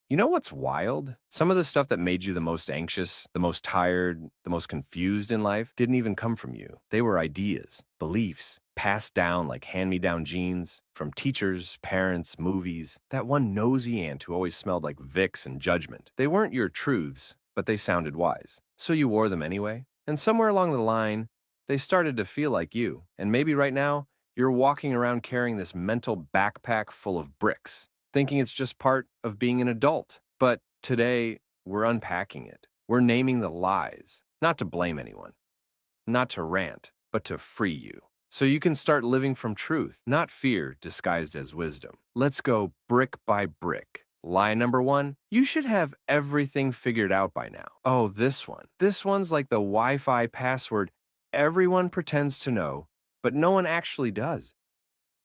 You know what's wild? Some of the stuff that made you the most anxious, the most tired, the most confused in life didn't even come from you. They were ideas, beliefs, passed down like hand-me-down genes from teachers, parents, movies. That one nosy aunt who always smelled like Vicks and judgment. They weren't your truths, but they sounded wise. So you wore them anyway. And somewhere along the line, they started to feel like you. And maybe right now, you're walking around carrying this mental backpack full of bricks, thinking it's just part of being an adult. But today, we're unpacking it. We're naming the lies, not to blame anyone, not to rant, but to free you. So you can start living from truth, not fear disguised as wisdom. Let's go brick by brick. Lie number one, you should have everything figured out by now. Oh, this one. This one's like the Wi-Fi password everyone pretends to know, but no one actually does.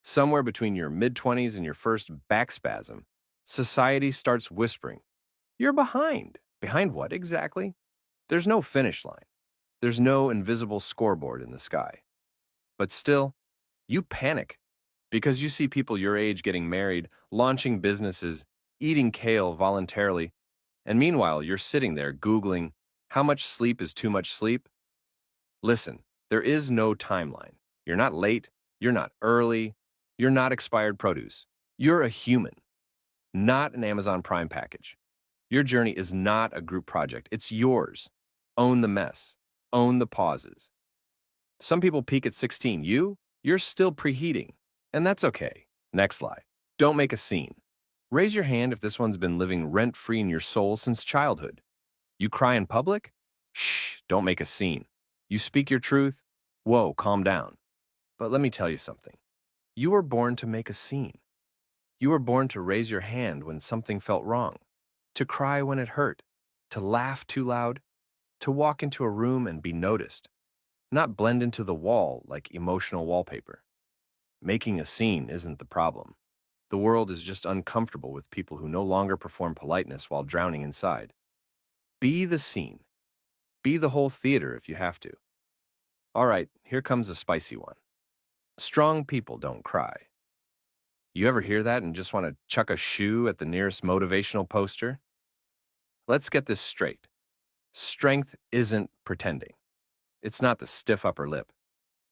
Somewhere between your mid-20s and your first back spasm, society starts whispering, "You're behind." Behind what exactly? There's no finish line. There's no invisible scoreboard in the sky. But still, you panic because you see people your age getting married, launching businesses, eating kale voluntarily, and meanwhile you're sitting there Googling, how much sleep is too much sleep? Listen, there is no timeline. You're not late, you're not early, you're not expired produce. You're a human, not an Amazon Prime package. Your journey is not a group project, it's yours. Own the mess, own the pauses. Some people peak at 16. You're still preheating, and that's okay. Next lie. Don't make a scene. Raise your hand if this one's been living rent-free in your soul since childhood. You cry in public? Shh, don't make a scene. You speak your truth? Whoa, calm down. But let me tell you something. You were born to make a scene. You were born to raise your hand when something felt wrong, to cry when it hurt, to laugh too loud, to walk into a room and be noticed, not blend into the wall like emotional wallpaper. Making a scene isn't the problem. The world is just uncomfortable with people who no longer perform politeness while drowning inside. Be the scene. Be the whole theater if you have to. All right, here comes a spicy one. Strong people don't cry. You ever hear that and just want to chuck a shoe at the nearest motivational poster? Let's get this straight. Strength isn't pretending. It's not the stiff upper lip.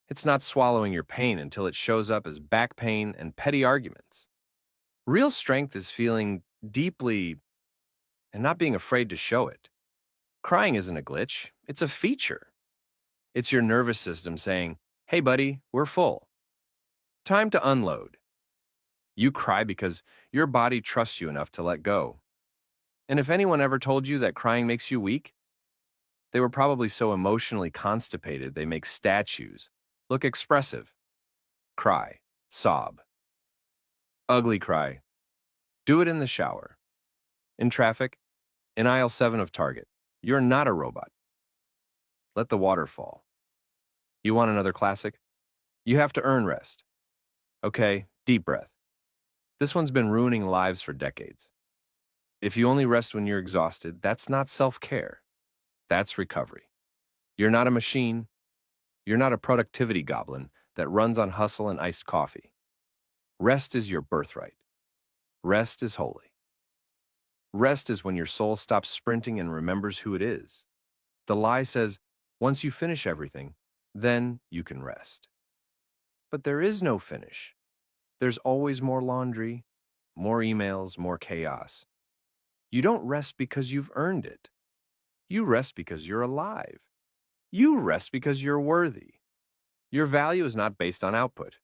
It's not swallowing your pain until it shows up as back pain and petty arguments. Real strength is feeling deeply and not being afraid to show it. Crying isn't a glitch, it's a feature. It's your nervous system saying, "Hey buddy, we're full. Time to unload." You cry because your body trusts you enough to let go. And if anyone ever told you that crying makes you weak, they were probably so emotionally constipated they make statues. Look expressive. Cry. Sob. Ugly cry. Do it in the shower. In traffic. In aisle 7 of Target. You're not a robot. Let the water fall. You want another classic? You have to earn rest. Okay, deep breath. This one's been ruining lives for decades. If you only rest when you're exhausted, that's not self-care. That's recovery. You're not a machine. You're not a productivity goblin that runs on hustle and iced coffee. Rest is your birthright. Rest is holy. Rest is when your soul stops sprinting and remembers who it is. The lie says, once you finish everything, then you can rest. But there is no finish. There's always more laundry, more emails, more chaos. You don't rest because you've earned it. You rest because you're alive. You rest because you're worthy. Your value is not based on output.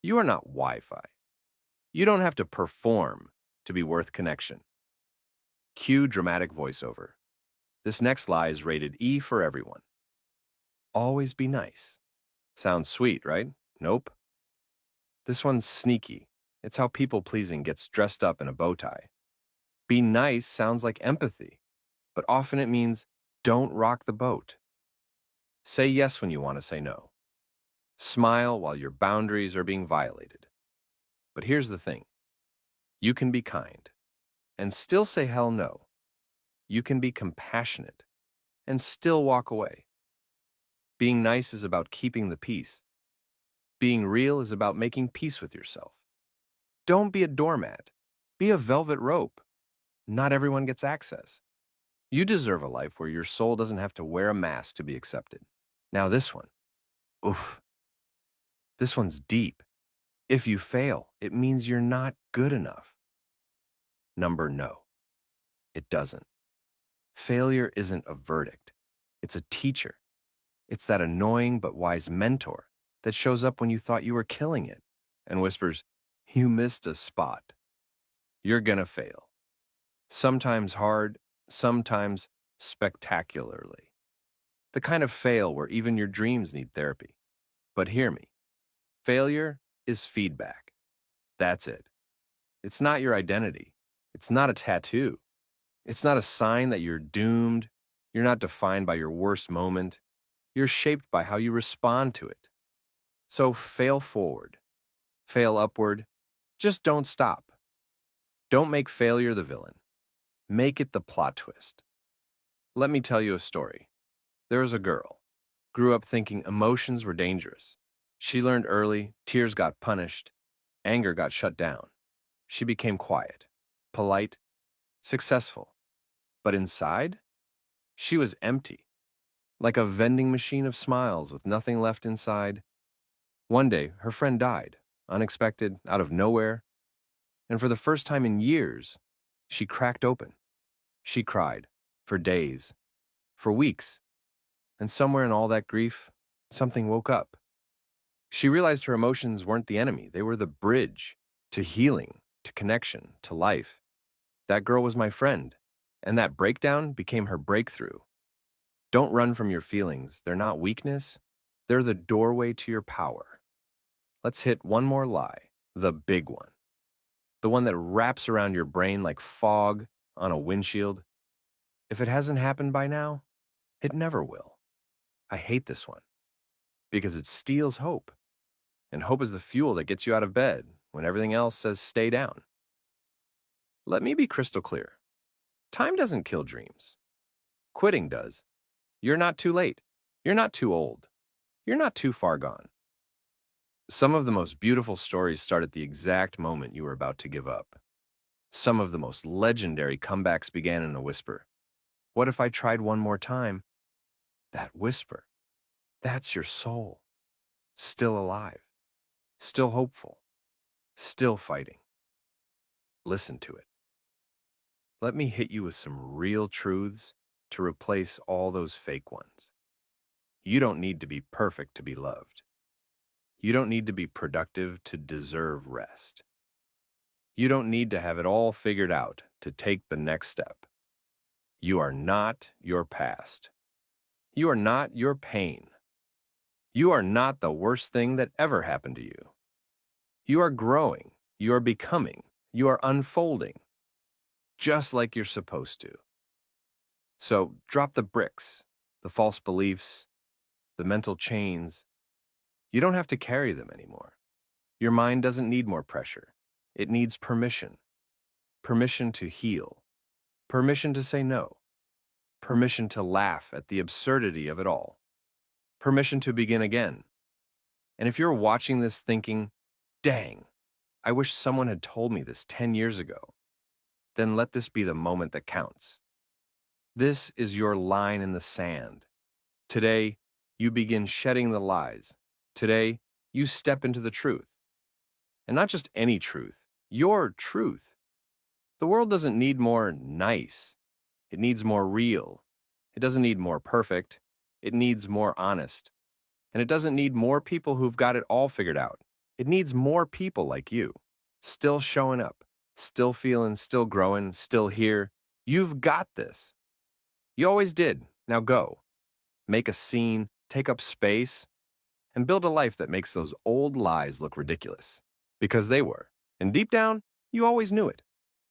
You are not Wi-Fi. You don't have to perform to be worth connection. Cue dramatic voiceover. This next lie is rated E for everyone. Always be nice. Sounds sweet, right? Nope. This one's sneaky. It's how people-pleasing gets dressed up in a bow tie. Be nice sounds like empathy, but often it means don't rock the boat. Say yes when you want to say no. Smile while your boundaries are being violated. But here's the thing. You can be kind and still say hell no. You can be compassionate and still walk away. Being nice is about keeping the peace. Being real is about making peace with yourself. Don't be a doormat. Be a velvet rope. Not everyone gets access. You deserve a life where your soul doesn't have to wear a mask to be accepted. Now, this one, oof, this one's deep. If you fail, it means you're not good enough. Number no, it doesn't. Failure isn't a verdict, it's a teacher. It's that annoying but wise mentor that shows up when you thought you were killing it and whispers, "You missed a spot. You're gonna fail." Sometimes hard, sometimes spectacularly. The kind of fail where even your dreams need therapy. But hear me, failure is feedback. That's it. It's not your identity. It's not a tattoo. It's not a sign that you're doomed. You're not defined by your worst moment. You're shaped by how you respond to it. So fail forward, fail upward. Just don't stop. Don't make failure the villain. Make it the plot twist. Let me tell you a story. There was a girl, grew up thinking emotions were dangerous. She learned early, tears got punished, anger got shut down. She became quiet, polite, successful. But inside, she was empty, like a vending machine of smiles with nothing left inside. One day, her friend died, unexpected, out of nowhere, and for the first time in years, she cracked open. She cried, for days, for weeks, and somewhere in all that grief, something woke up. She realized her emotions weren't the enemy, they were the bridge to healing, to connection, to life. That girl was my friend, and that breakdown became her breakthrough. Don't run from your feelings. They're not weakness, they're the doorway to your power. Let's hit one more lie, the big one. The one that wraps around your brain like fog on a windshield. If it hasn't happened by now, it never will. I hate this one because it steals hope. And hope is the fuel that gets you out of bed when everything else says stay down. Let me be crystal clear. Time doesn't kill dreams. Quitting does. You're not too late. You're not too old. You're not too far gone. Some of the most beautiful stories start at the exact moment you were about to give up. Some of the most legendary comebacks began in a whisper. What if I tried one more time? That whisper, that's your soul. Still alive. Still hopeful. Still fighting. Listen to it. Let me hit you with some real truths to replace all those fake ones. You don't need to be perfect to be loved. You don't need to be productive to deserve rest. You don't need to have it all figured out to take the next step. You are not your past. You are not your pain. You are not the worst thing that ever happened to you. You are growing. You are becoming. You are unfolding. Just like you're supposed to. So drop the bricks, the false beliefs, the mental chains. You don't have to carry them anymore. Your mind doesn't need more pressure. It needs permission. Permission to heal. Permission to say no. Permission to laugh at the absurdity of it all. Permission to begin again. And if you're watching this thinking, dang, I wish someone had told me this 10 years ago, then let this be the moment that counts. This is your line in the sand. Today, you begin shedding the lies. Today, you step into the truth. And not just any truth, your truth. The world doesn't need more nice. It needs more real. It doesn't need more perfect. It needs more honest. And it doesn't need more people who've got it all figured out. It needs more people like you, still showing up, still feeling, still growing, still here. You've got this. You always did. Now go. Make a scene, take up space, and build a life that makes those old lies look ridiculous. Because they were. And deep down, you always knew it.